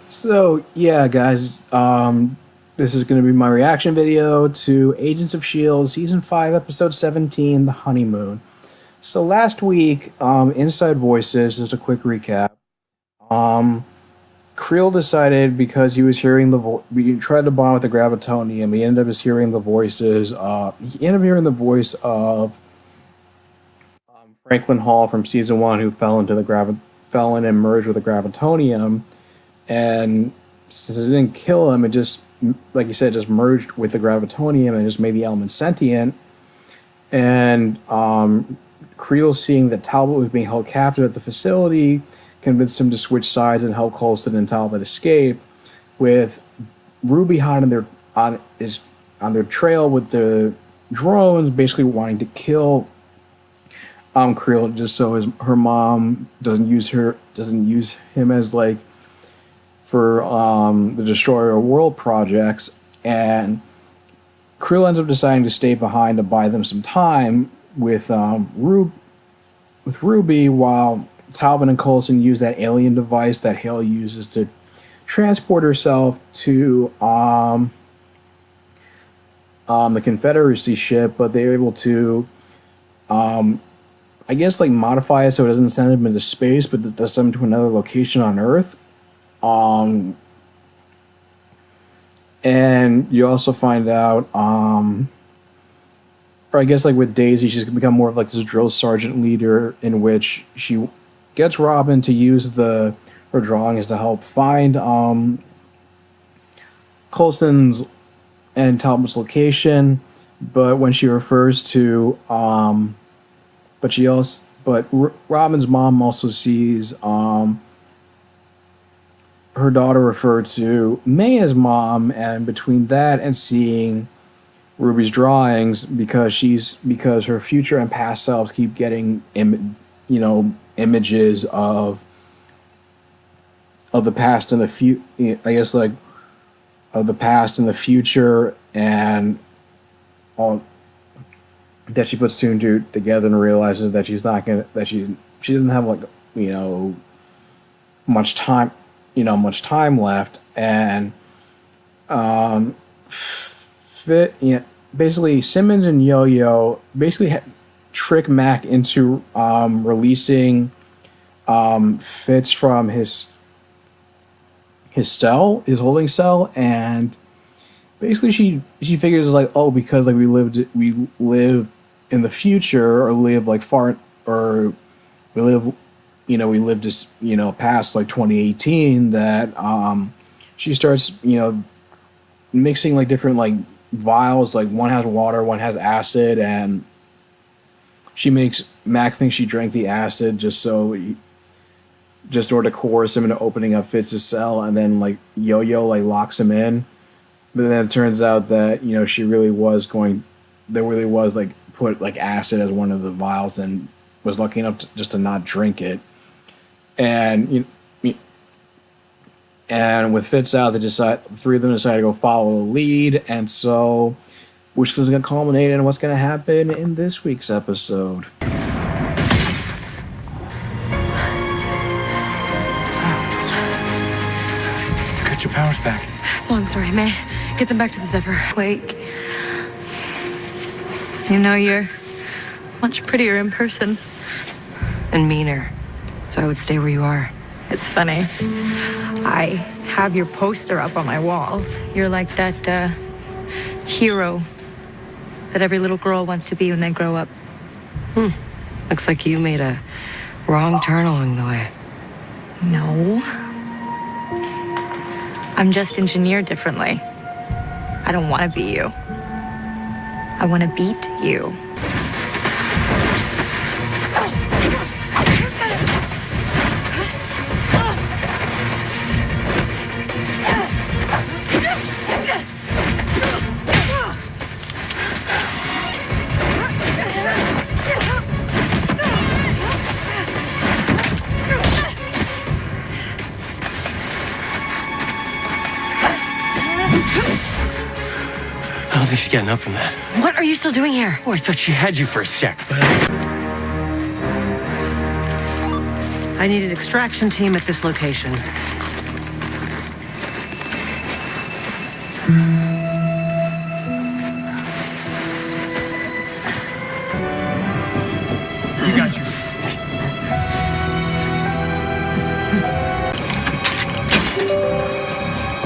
So yeah, guys, this is going to be my reaction video to Agents of Shield season 5, episode 17, The Honeymoon. So last week, Inside Voices, just a quick recap. Creel decided because he was hearing he tried to bond with the Gravitonium. He ended up just hearing the voices. He ended up hearing the voice of Franklin Hall from season 1, who fell in and merged with the Gravitonium. And since it didn't kill him, it just, like you said, just merged with the Gravitonium and just made the element sentient. And Creel, seeing that Talbot was being held captive at the facility, convinced him to switch sides and help Coulson and Talbot escape. With Ruby on their trail with the drones, basically wanting to kill Creel just so her mom doesn't use him as like for the Destroyer World projects. And Creel ends up deciding to stay behind to buy them some time with Ruby, while Talbot and Coulson use that alien device that Hale uses to transport herself to the Confederacy ship. But they're able to, I guess, like modify it so it doesn't send them into space, but does send them to another location on Earth. And you also find out, or I guess like with Daisy, she's become more of like this drill sergeant leader, in which she gets Robin to use her drawings to help find Coulson's and Talbot's location. But when she refers to, Robin's mom also sees her daughter referred to May as mom, and between that and seeing Ruby's drawings, because her future and past selves keep getting images of the past and the future. I guess like of the past and the future, and all that she puts two and two together and realizes that she doesn't have like much time left. And basically Simmons and Yo-Yo basically trick Mac into releasing Fitz from his holding cell. And basically she figures like, oh, because like we live in the future, or live like far, or we lived this past like 2018, that she starts mixing like different like vials, like one has water, one has acid, and she makes Mac think she drank the acid just to coerce him into opening up Fitz's cell. And then like Yo-Yo like locks him in, but then it turns out that there really was like put like acid as one of the vials, and was lucky enough just to not drink it. And and with Fitz out, the three of them decide to go follow a lead. And so, which is going to culminate in what's going to happen in this week's episode. Get your powers back. It's a long story, May. Get them back to the Zephyr. Wake. You're much prettier in person. And meaner. So I would stay where you are. It's funny. I have your poster up on my wall. You're like that hero that every little girl wants to be when they grow up. Looks like you made a wrong turn along the way. No. I'm just engineered differently. I don't want to be you. I want to beat you. I don't think she got enough from that. What are you still doing here? Oh, I thought she had you for a sec, but... I need an extraction team at this location.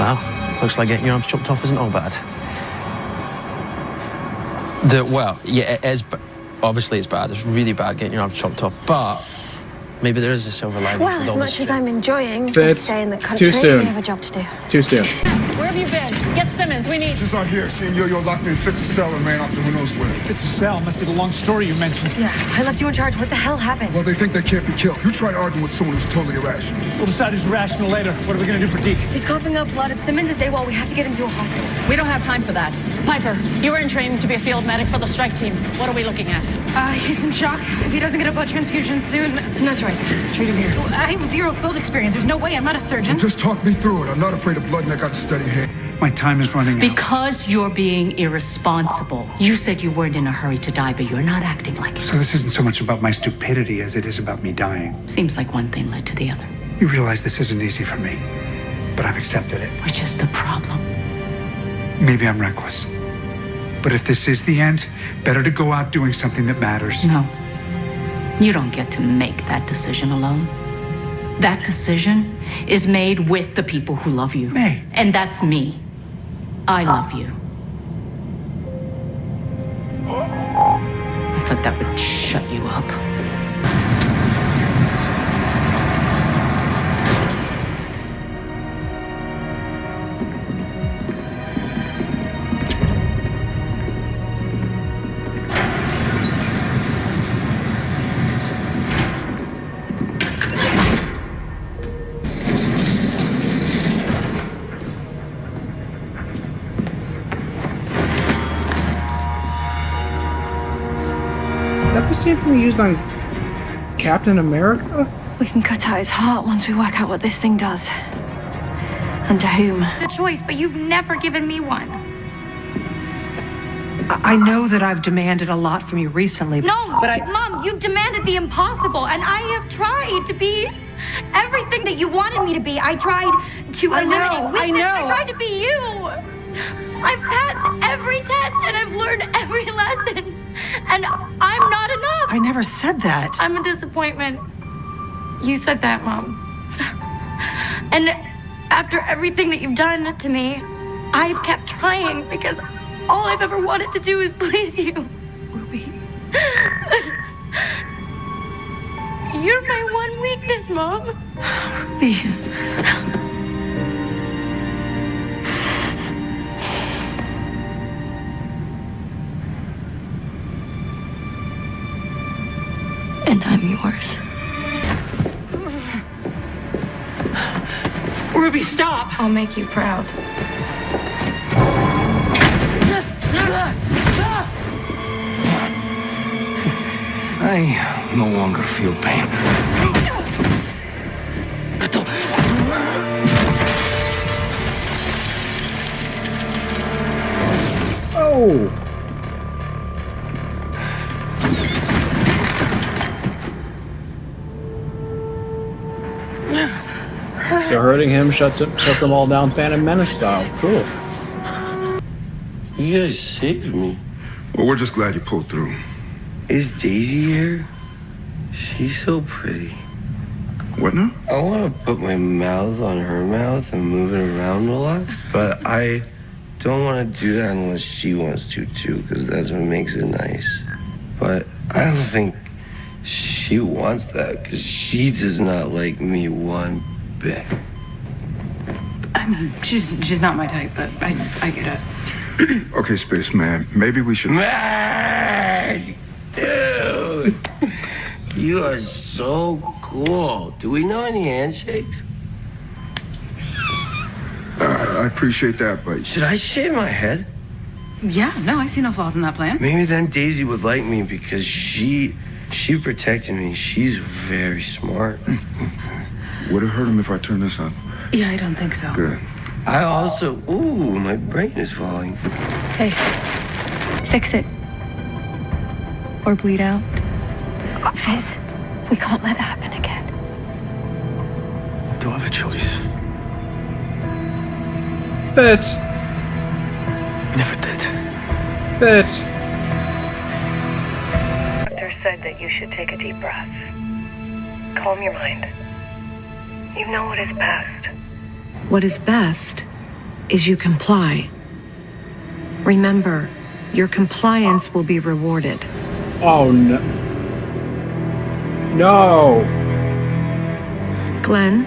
Well, looks like getting your arms chopped off isn't all bad. Obviously it's bad. It's really bad getting your arms chopped off, but maybe there is a silver lining. Well, as much as I'm enjoying to Fitz, stay in the country, too soon. we have a job to do. Too soon. Where have you been? Get Simmons, we need... She's out here. She and Yo-Yo locked me in Fitz's cell and ran off to who knows where. It's a cell. Must be the long story you mentioned. Yeah, I left you in charge. What the hell happened? Well, they think they can't be killed. You try arguing with someone who's totally irrational. We'll decide who's rational later. What are we gonna do for Deke? He's coughing up blood. If Simmons is AWOL, we have to get him to a hospital. We don't have time for that. Piper, you were in training to be a field medic for the strike team. What are we looking at? He's in shock. If he doesn't get a blood transfusion soon... No choice. Treat him here. I have zero field experience. There's no way. I'm not a surgeon. Just talk me through it. I'm not afraid of blood and I got a steady hand. My time is running out. Because you're being irresponsible. You said you weren't in a hurry to die, but you're not acting like it. So this isn't so much about my stupidity as it is about me dying. Seems like one thing led to the other. You realize this isn't easy for me, but I've accepted it. Which is the problem. Maybe I'm reckless. But if this is the end, better to go out doing something that matters. No. You don't get to make that decision alone. That decision is made with the people who love you. May. And that's me. I love you. I thought that would shut you up. That's the same thing used on Captain America? We can cut out his heart once we work out what this thing does. And to whom. A choice, but you've never given me one. I know that I've demanded a lot from you recently. No, but Mom, you've demanded the impossible, and I have tried to be everything that you wanted me to be. I tried to eliminate weakness. I tried to be you. I've passed every test, and I've learned every lesson. And I'm not enough. I never said that. I'm a disappointment. You said that, Mom. And after everything that you've done to me, I've kept trying because all I've ever wanted to do is please you. Ruby. You're my one weakness, Mom. Ruby. And I'm yours. Ruby, stop! I'll make you proud. I no longer feel pain. Oh! So hurting him shuts them all down Phantom Menace style. Cool. You guys saved me. Well, we're just glad you pulled through. Is Daisy here? She's so pretty. What now? I want to put my mouth on her mouth and move it around a lot, but I don't want to do that unless she wants to too, because that's what makes it nice. But I don't think she wants that, because she does not like me one bit. I mean, she's not my type, but I get it. Okay, Spaceman, maybe we should... Man! Dude! You are so cool. Do we know any handshakes? I appreciate that, but... Should I shave my head? Yeah, no, I see no flaws in that plan. Maybe then Daisy would like me because she protected me. She's very smart. Would it hurt him if I turn this up? Yeah, I don't think so. Good. I also... Ooh, my brain is falling. Hey, fix it. Or bleed out. Fizz, we can't let it happen again. Do I have a choice? Fitz! I never did. Fitz! Doctor said that you should take a deep breath. Calm your mind. You know what is best. What is best? is you comply. Remember, your compliance will be rewarded. Oh, no. No! Glenn,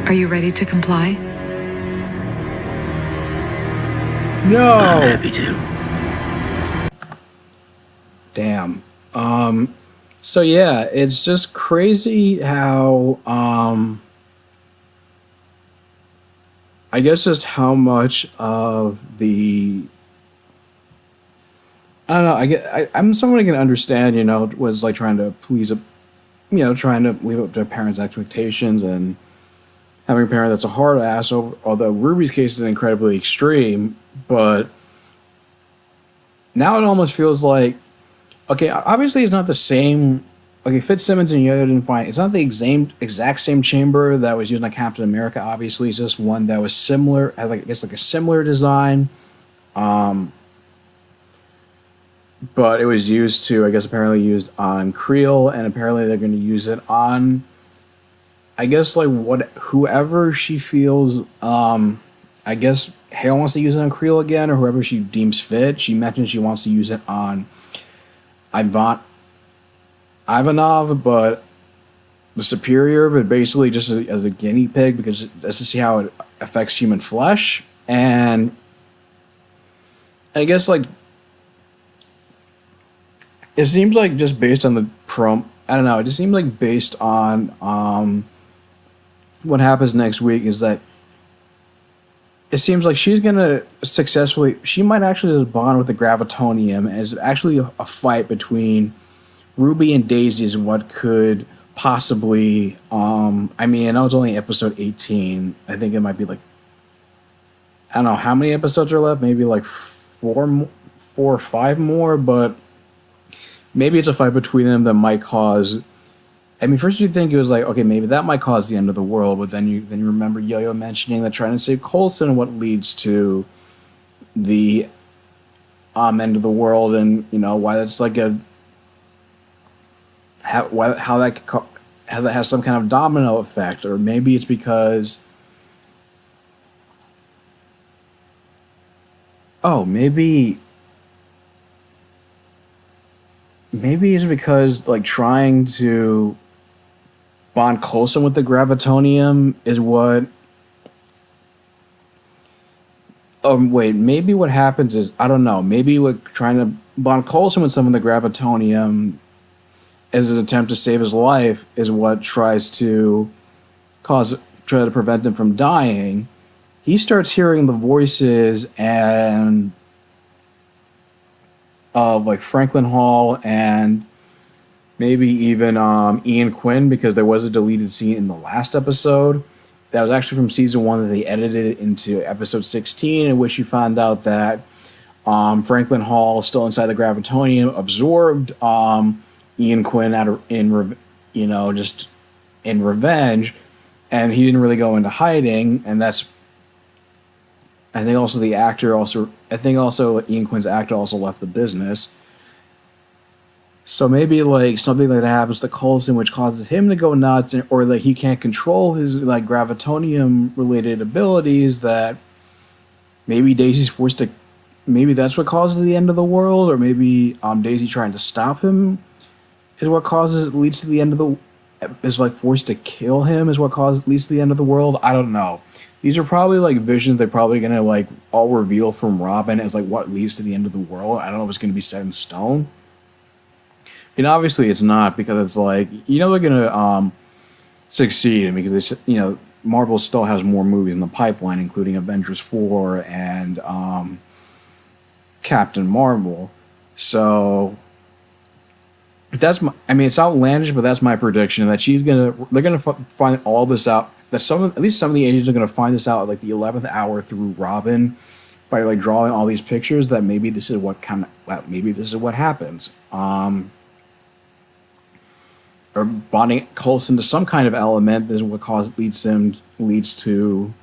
are you ready to comply? No! I'm happy to. Damn. So yeah, it's just crazy how, I guess just how much of the, I don't know, I'm someone who can understand, was like trying to please, trying to live up to parents' expectations and having a parent that's a hard ass, although Ruby's case is incredibly extreme, but now it almost feels like, okay, obviously it's not the same. Okay, Fitzsimmons and Yoda didn't find it's not the exact same chamber that was used on Captain America. Obviously, it's just one that was similar, had like I guess like a similar design. But it was used to, I guess, apparently used on Creel, and apparently they're going to use it on, I guess, like whoever she feels. I guess Hale wants to use it on Creel again, or whoever she deems fit. She mentioned she wants to use it on Ivanov, but the superior, but basically just as a guinea pig, because just to see how it affects human flesh. And I guess like it seems like just based on the I don't know, it just seems like based on what happens next week is that it seems like she's gonna she might actually just bond with the Gravitonium, and it's actually a fight between Ruby and Daisy is what could possibly, I mean, I know it's only episode 18. I think it might be like, I don't know how many episodes are left, maybe like four or five more, but maybe it's a fight between them that might cause, I mean, first you think it was like, okay, maybe that might cause the end of the world, but then you remember Yo-Yo mentioning that trying to save Coulson, what leads to the end of the world, and why that's like how that has some kind of domino effect, or maybe it's because maybe it's because like trying to bond Coulson with the Gravitonium is what. Wait, maybe what happens is, I don't know, maybe what trying to bond Coulson with some of the Gravitonium as an attempt to save his life is what tries to try to prevent him from dying. He starts hearing the voices and of like Franklin Hall and maybe even Ian Quinn, because there was a deleted scene in the last episode that was actually from season 1 that they edited into episode 16, in which you found out that Franklin Hall, still inside the Gravitonium, absorbed Ian Quinn just in revenge, and he didn't really go into hiding, and that's, I think also Ian Quinn's actor also left the business. So maybe like something like that happens to Coulson, which causes him to go nuts, or like he can't control his like Gravitonium related abilities, that maybe Daisy's forced to, maybe that's what causes the end of the world, or maybe Daisy trying to stop him is what leads to the end of the, is like forced to kill him is what leads to the end of the world. I don't know. These are probably like visions they're probably gonna like all reveal from Robin as like what leads to the end of the world. I don't know if it's gonna be set in stone. And obviously it's not, because it's like, they're gonna succeed, because Marvel still has more movies in the pipeline, including Avengers 4 and Captain Marvel. So that's it's outlandish, but that's my prediction, that they're gonna find all this out. That at least some of the agents are gonna find this out at like the 11th hour through Robin, by like drawing all these pictures, that maybe this is what happens. Or bonding Coulson to some kind of element is what leads to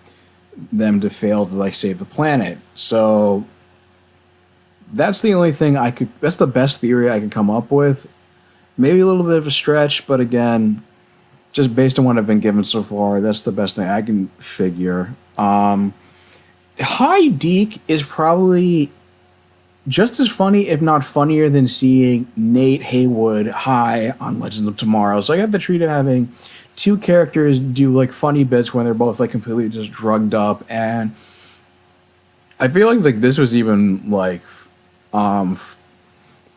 them to fail to like save the planet. So that's the only thing that's the best theory I can come up with. Maybe a little bit of a stretch, but again, just based on what I've been given so far, that's the best thing I can figure. High Deke is probably just as funny, if not funnier, than seeing Nate Haywood high on Legends of Tomorrow. So I got the treat of having two characters do like funny bits when they're both like completely just drugged up, and I feel like this was even like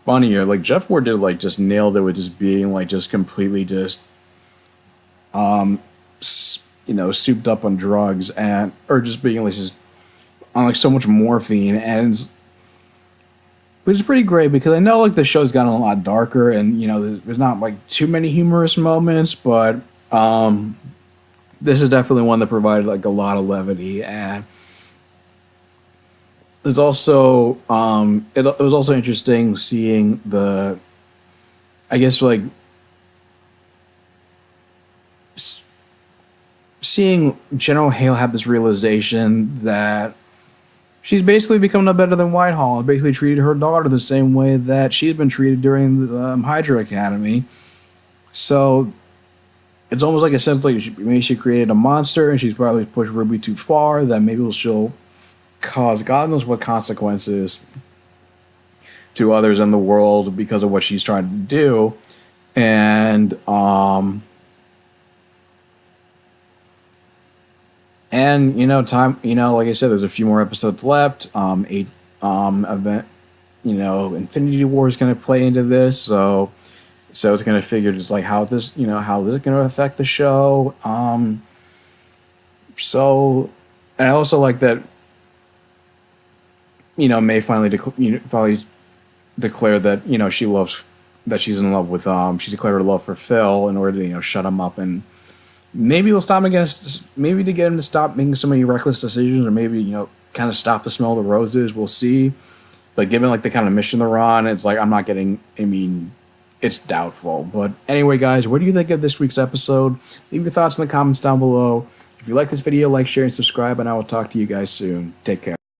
funnier. Like Jeff Ward did like just nailed it with just being like just completely just souped up on drugs, and or just being like just on like so much morphine, and which is pretty great because I know like the show's gotten a lot darker, and there's not like too many humorous moments, but this is definitely one that provided like a lot of levity. And there's also it was also interesting seeing seeing General Hale have this realization that she's basically become no better than Whitehall, and basically treated her daughter the same way that she had been treated during the Hydra Academy. So it's almost like a sense like maybe she created a monster and she's probably pushed Ruby too far, that maybe she'll cause God knows what consequences to others in the world because of what she's trying to do. And like I said, there's a few more episodes left. Infinity War is going to play into this, so it's going to figure just like how this is going to affect the show. And I also like that May finally declared that she's in love with she declared her love for Phil in order to shut him up, and maybe he'll stop maybe to get him to stop making so many reckless decisions, or maybe kind of stop the smell of the roses. We'll see. But given like the kind of mission they're on, it's like it's doubtful. But anyway, guys, what do you think of this week's episode? Leave your thoughts in the comments down below. If you like this video, like, share, and subscribe, and I will talk to you guys soon. Take care.